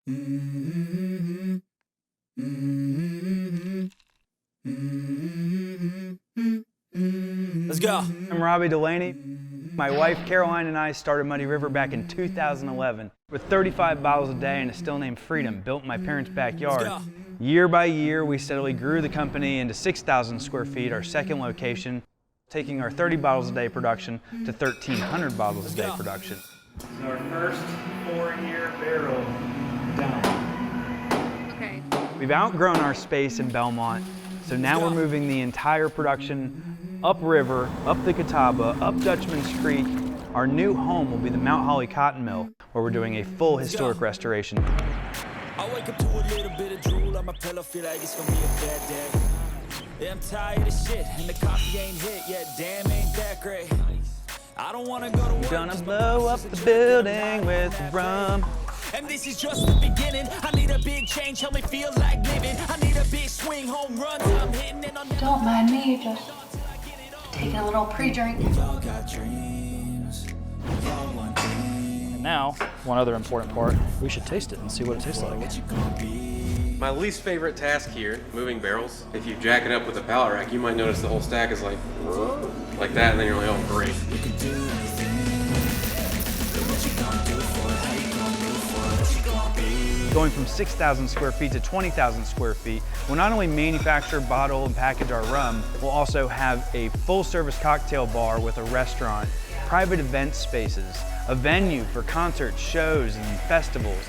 Let's go. I'm Robbie Delaney. My wife Caroline and I started Muddy River back in 2011 with 35 bottles a day and a still named Freedom built in my parents' backyard. Year by year, we steadily grew the company into 6,000 square feet, our second location, taking our 30 bottles a day production to 1,300 bottles a day production. So our first 4-year barrel done. Okay. We've outgrown our space in Belmont, so now we're moving the entire production upriver, up the Catawba, up Dutchman's Creek. Our new home will be the Mount Holly Cotton Mill, where we're doing a full historic restoration. I wake up to a little bit of drool on my pillow, feel like it's gonna be a bad day. Yeah, I'm tired of shit, and the coffee ain't hit yet, damn, ain't that great. I don't wanna go to work. We're gonna blow up the building with rum. And this is just the beginning. I need a big change, help me feel like living. I need a big swing, home runs, I'm hitting and I'm Don't mind me, just taking a little pre-drink. And now, one other important part, we should taste it and see what it tastes like. My least favorite task here, moving barrels. If you jack it up with a pallet rack, you might notice the whole stack is like that, and then you're like, oh, great. Going from 6,000 square feet to 20,000 square feet, we'll not only manufacture, bottle, and package our rum, we'll also have a full-service cocktail bar with a restaurant, private event spaces, a venue for concerts, shows, and festivals.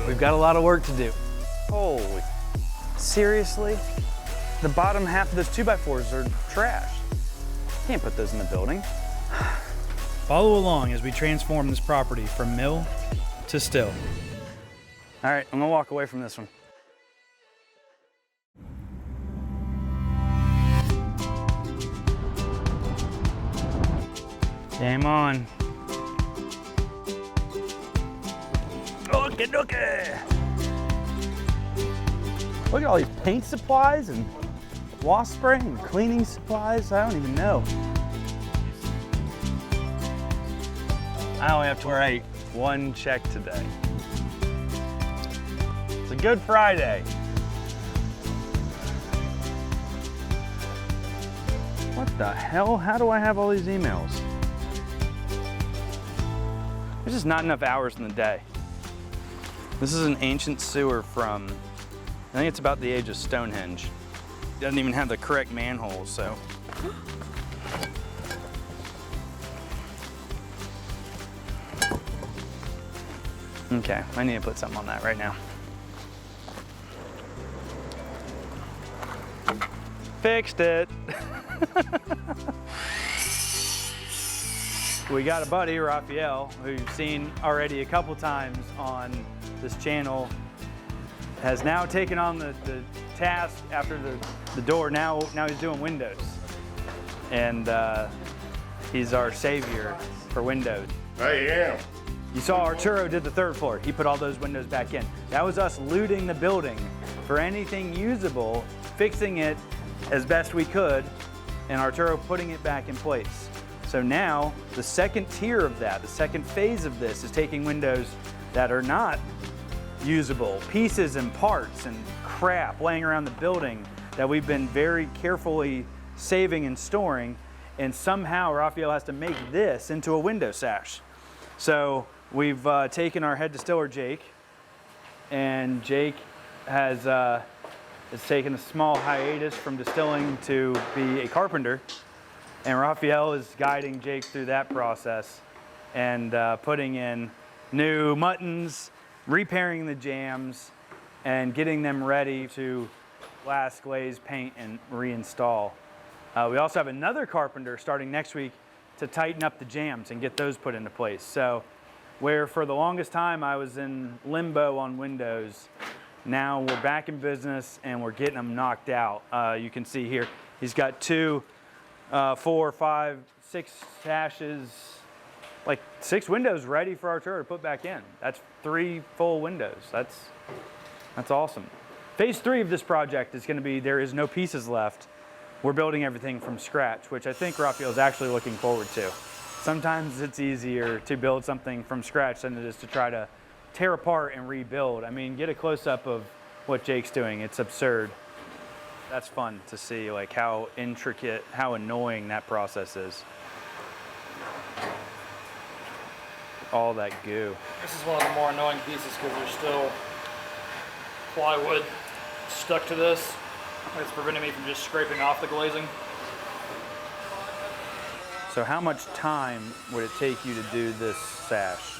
We've got a lot of work to do. Holy, seriously? The bottom half of those 2x4s are trash. Can't put those in the building. Follow along as we transform this property from mill to still. All right, I'm gonna walk away from this one. Game on. Looky, looky. Look at all these paint supplies and wasp spray and cleaning supplies. I don't even know. I only have to write one check today. It's a Good Friday. What the hell? How do I have all these emails? There's just not enough hours in the day. This is an ancient sewer from, I think it's about the age of Stonehenge. It doesn't even have the correct manholes, so. Okay, I need to put something on that right now. Fixed it. We got a buddy, Rafael, who you've seen already a couple times on this channel, has now taken on the task after the door. Now he's doing windows. And he's our savior for windows. I am. You saw Arturo did the 3rd floor. He put all those windows back in. That was us looting the building for anything usable, fixing it as best we could, and Arturo putting it back in place. So now, the second tier of that, the second phase of this is taking windows that are not usable, pieces and parts and crap laying around the building that we've been very carefully saving and storing, and somehow Rafael has to make this into a window sash. So we've taken our head distiller, Jake, and Jake has taken a small hiatus from distilling to be a carpenter, and Rafael is guiding Jake through that process and putting in new muttons, repairing the jams, and getting them ready to glass, glaze, paint, and reinstall. We also have another carpenter starting next week to tighten up the jams and get those put into place. So where for the longest time I was in limbo on windows, now we're back in business and we're getting them knocked out. You can see here, he's got 2, 4, 5, 6 sashes, like 6 windows ready for Arturo to put back in. That's 3 full windows. That's awesome. Phase 3 of this project is gonna be, there is no pieces left. We're building everything from scratch, which I think Rafael's actually looking forward to. Sometimes it's easier to build something from scratch than it is to try to tear apart and rebuild. I mean, get a close-up of what Jake's doing. It's absurd. That's fun to see, like how intricate, how annoying that process is. All that goo. This is one of the more annoying pieces because there's still plywood stuck to this. It's preventing me from just scraping off the glazing. So how much time would it take you to do this sash?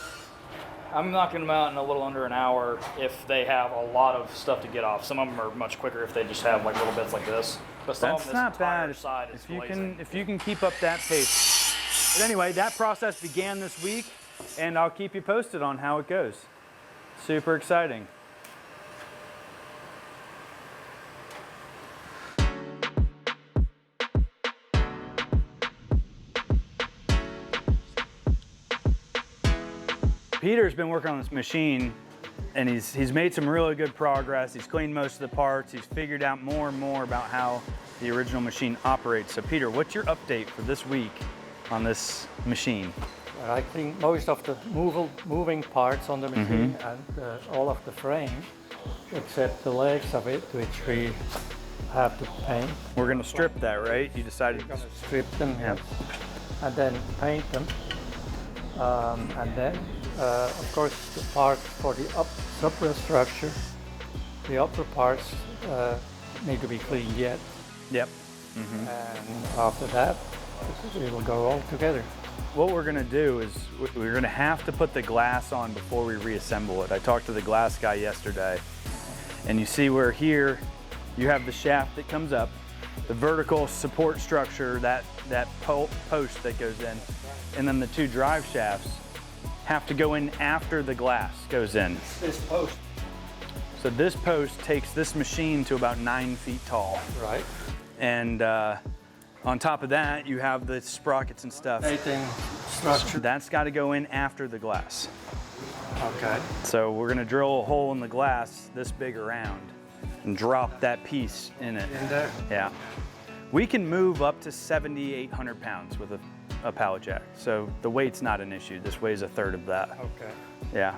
I'm knocking them out in a little under an hour if they have a lot of stuff to get off. Some of them are much quicker if they just have like little bits like this. But some of That's them, not this entire bad side is glazing. if you can keep up that pace. But anyway, that process began this week, and I'll keep you posted on how it goes. Super exciting. Peter's been working on this machine, and he's made some really good progress. He's cleaned most of the parts. He's figured out more and more about how the original machine operates. So Peter, what's your update for this week on this machine? I think most of the moving parts on the machine and all of the frame, except the legs of it, which we have to paint. We're gonna strip that, right? You decided. We're gonna strip them, yes, and then paint them, and then, of course, the part for the superstructure, the upper parts need to be cleaned yet. Yep. And after that, it will go all together. What we're gonna do is we're gonna have to put the glass on before we reassemble it. I talked to the glass guy yesterday, and you see where here you have the shaft that comes up, the vertical support structure, that post that goes in, and then the two drive shafts have to go in after the glass goes in. This post. So this post takes this machine to about 9 feet tall. Right. And on top of that, you have the sprockets and stuff. Painting structure. That's got to go in after the glass. Okay. So we're gonna drill a hole in the glass this big around and drop that piece in it. In there? Yeah. We can move up to 7,800 pounds with a pallet jack. So the weight's not an issue. This weighs a third of that. Okay. Yeah.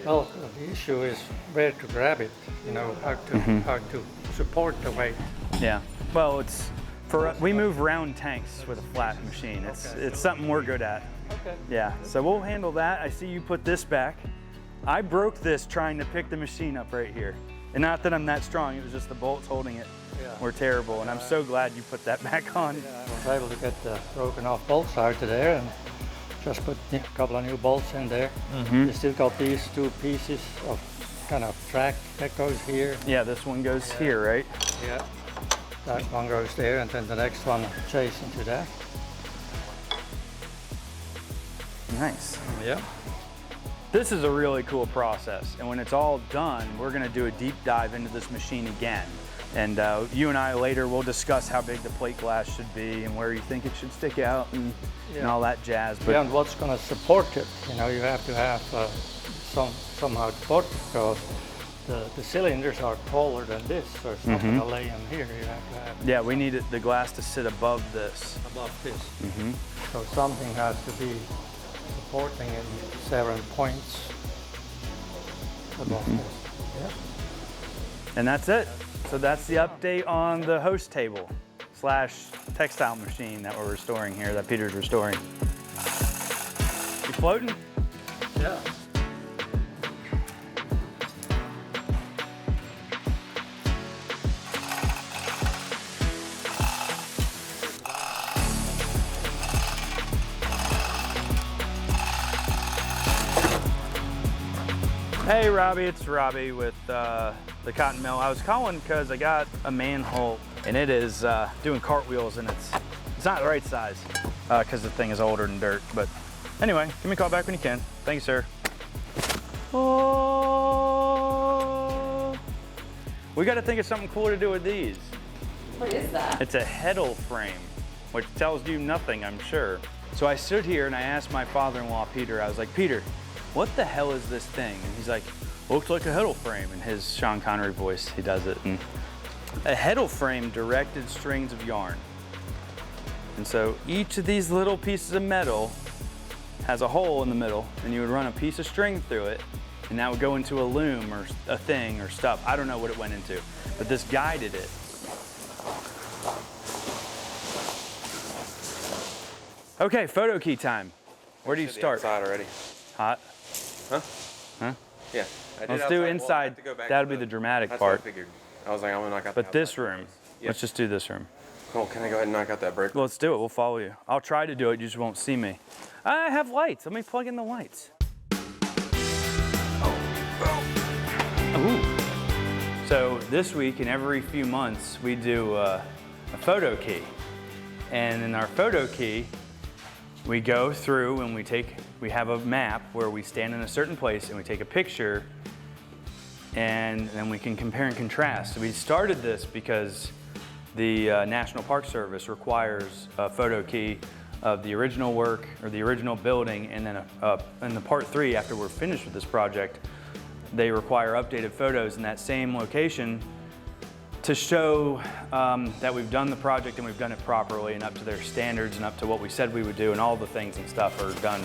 Well, the issue is where to grab it, you know, how to support the weight. Yeah. Well, we move round tanks with a flat machine. It's something we're good at. Okay. Yeah. So we'll handle that. I see you put this back. I broke this trying to pick the machine up right here. And not that I'm that strong, it was just the bolts holding it were terrible. And I'm so glad you put that back on. Yeah, I was able to get the broken off bolts out of there and just put a couple of new bolts in there. You still got these two pieces of kind of track that goes here. Yeah, this one goes here, right? Yeah. That one goes there, and then the next one adjacent to that. Nice. Yeah. This is a really cool process. And when it's all done, we're gonna do a deep dive into this machine again. And you and I later will discuss how big the plate glass should be and where you think it should stick out and all that jazz. But Yeah, and what's going to support it? You know, you have to have somehow support it, because the cylinders are taller than this, so it's not going to lay in here. You have to have yeah, we need the glass to sit above this. above this. So something has to be supporting it in several points above this. Yeah. And that's it. So that's the update on the host table / textile machine that we're restoring here, that Peter's restoring. You floating? Yeah. Hey Robbie, it's Robbie with the cotton mill. I was calling because I got a manhole and it is doing cartwheels, and it's not the right size because the thing is older than dirt. But anyway, give me a call back when you can. Thank you, sir. Oh, we got to think of something cool to do with these. What is that? It's a heddle frame, which tells you nothing, I'm sure. So I stood here and I asked my father-in-law, Peter, I was like, Peter, what the hell is this thing? And he's like, looks like a heddle frame. In his Sean Connery voice, he does it. And a heddle frame directed strings of yarn. And so each of these little pieces of metal has a hole in the middle, and you would run a piece of string through it, and that would go into a loom or a thing or stuff. I don't know what it went into, but this guided it. Okay, photo key time. Where do you start? Inside already. Hot? Huh? Huh? Yeah. I did Let's do outside. Well, I inside. have to go back That to would be the dramatic That's what I part. figured. I was like, I'm gonna knock out But the this outside. room, Yeah. let's just do this room. Cool, can I go ahead and knock out that brick? Well, let's do it, we'll follow you. I'll try to do it, you just won't see me. I have lights, let me plug in the lights. Ooh. So this week and every few months, we do a photo key. And in our photo key, we go through and we have a map where we stand in a certain place and we take a picture, and then we can compare and contrast. So we started this because the National Park Service requires a photo key of the original work or the original building, and then in the part 3, after we're finished with this project, they require updated photos in that same location to show that we've done the project and we've done it properly and up to their standards and up to what we said we would do, and all the things and stuff are done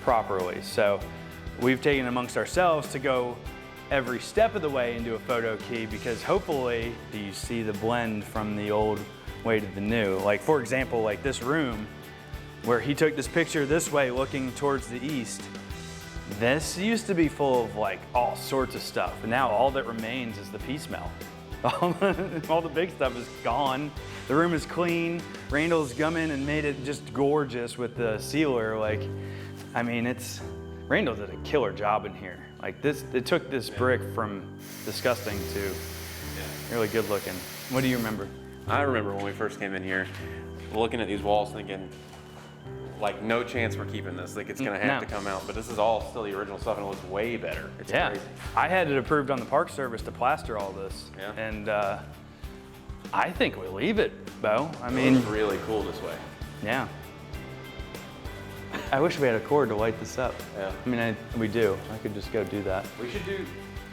properly. So we've taken amongst ourselves to go every step of the way into a photo key, because hopefully you see the blend from the old way to the new. Like for example, like this room where he took this picture this way looking towards the east. This used to be full of like all sorts of stuff, and now all that remains is the pea smell. All the big stuff is gone. The room is clean. Randall's come in and made it just gorgeous with the sealer. Like, I mean, Randall did a killer job in here. Like this, it took this brick from disgusting to really good looking. What do you remember? I remember when we first came in here, looking at these walls thinking, like, no chance we're keeping this. Like, it's gonna have to come out. But this is all still the original stuff, and it looks way better. It's crazy. I had it approved on the Park Service to plaster all this. Yeah. And I think we leave it, Bo. I mean, It's really cool this way. yeah. I wish we had a cord to light this up. Yeah. I mean, we do. I could just go do that. We should do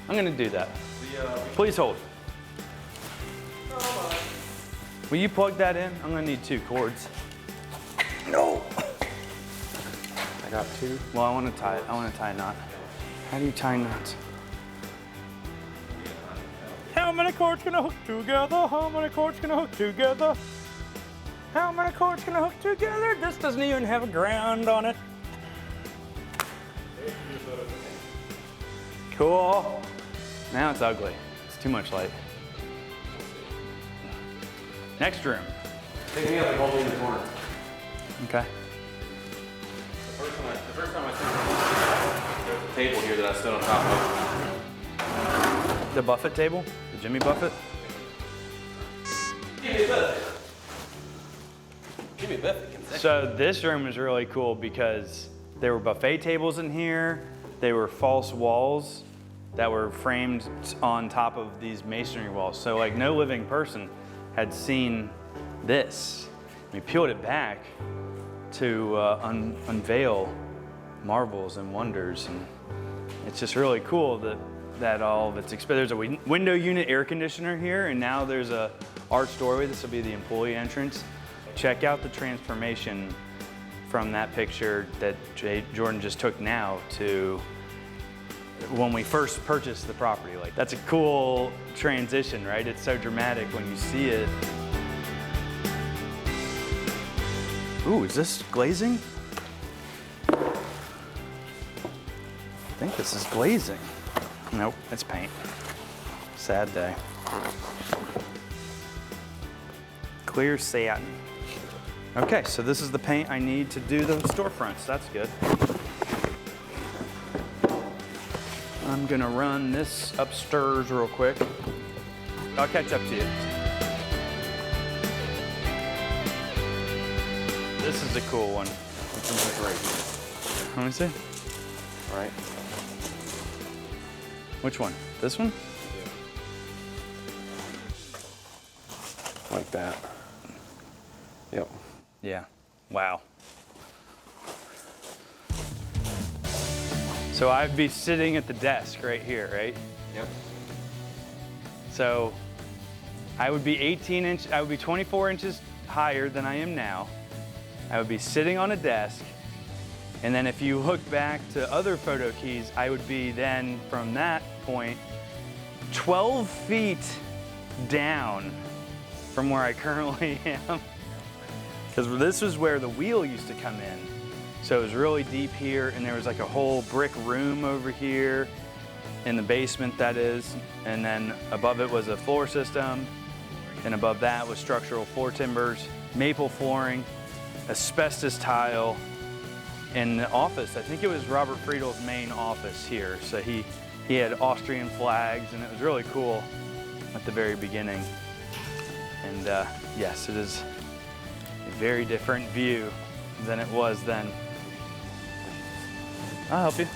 I'm gonna do that. the. Please hold. Will you plug that in? I'm gonna need 2 cords. No. I got 2. Well, I want to tie a knot. How do you tie knots? How many cords can I hook together? How many cords can I hook together? How many cords can I hook together? This doesn't even have a ground on it. Cool. Now it's ugly. It's too much light. Next room. Take me out and hold me in the corner. Okay. The first time I took there's a table here that I stood on top of. The Buffett table? The Jimmy Buffett? Give me a Buffett. Give me a Buffett concession. So this room is really cool because there were buffet tables in here. They were false walls that were framed on top of these masonry walls. So like no living person had seen this. We peeled it back to unveil marvels and wonders, and it's just really cool that all of it's there's a window unit air conditioner here, and now there's a arched doorway. This will be the employee entrance. Check out the transformation from that picture that Jordan just took now to when we first purchased the property. Like, that's a cool transition, right? It's so dramatic when you see it. Ooh, is this glazing? I think this is glazing. Nope, it's paint. Sad day. Clear satin. Okay, so this is the paint I need to do the storefronts. That's good. I'm gonna run this upstairs real quick. I'll catch up to you. This is a cool one. This is great. Let me see. All right. Which one? This one? Like that. Yep. Yeah. Wow. So I'd be sitting at the desk right here, right? Yep. So I would be 24 inches higher than I am now. I would be sitting on a desk And then if you look back to other photo keys, I would be then from that point 12 feet down from where I currently am. Because this was where the wheel used to come in. So it was really deep here, and there was like a whole brick room over here in the basement, that is. And then above it was a floor system, and above that was structural floor timbers, maple flooring, asbestos tile, and the office. I think it was Robert Friedel's main office here. So he had Austrian flags, and it was really cool at the very beginning. And yes, it is a very different view than it was then. I'll help you.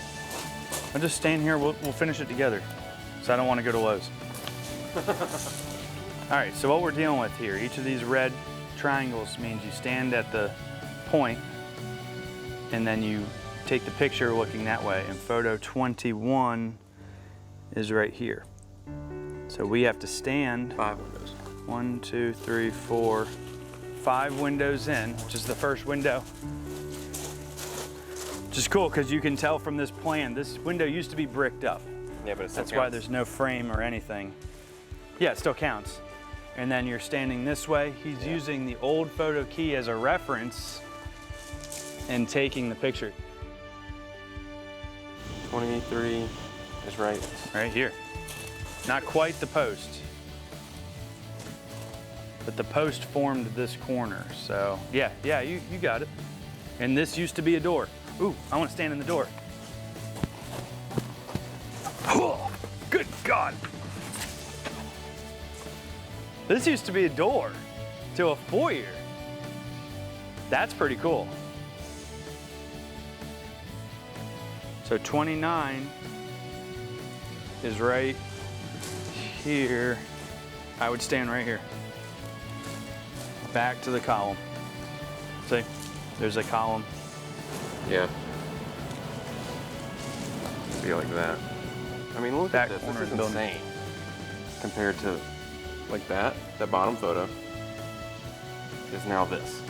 I'll just stand here, we'll finish it together. So I don't want to go to Lowe's. All right, so what we're dealing with here, each of these red triangles means you stand at the point and then you take the picture looking that way, and photo 21 is right here. So we have to stand 5 windows. 1, 2, 3, 4, 5 windows in, which is the first window. Which is cool because you can tell from this plan, this window used to be bricked up. Yeah, but That's why there's no frame or anything. Yeah, it still counts. And then you're standing this way. He's using the old photo key as a reference and taking the picture. 23 is right. Right here. Not quite the post, but the post formed this corner. So yeah, you got it. And this used to be a door. Ooh, I want to stand in the door. Oh, good God. This used to be a door to a foyer. That's pretty cool. So 29 is right here. I would stand right here. Back to the column. See, there's a column. Yeah. Be like that. I mean, look Back at this. corner This is of the building. insane. Compared to like that bottom photo is now this.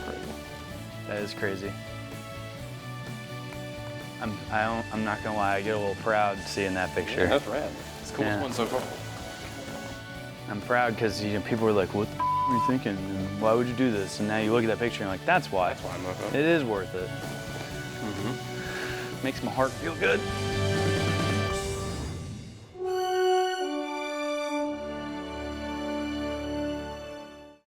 Crazy. That is crazy. I'm not gonna lie, I get a little proud seeing that picture. Yeah, that's rad. It's the coolest Yeah. one so far. I'm proud because people were like, "What the are you thinking? And why would you do this?" And now you look at that picture and you're like, "That's why." That's why I'm up. It is worth it. Makes my heart feel good.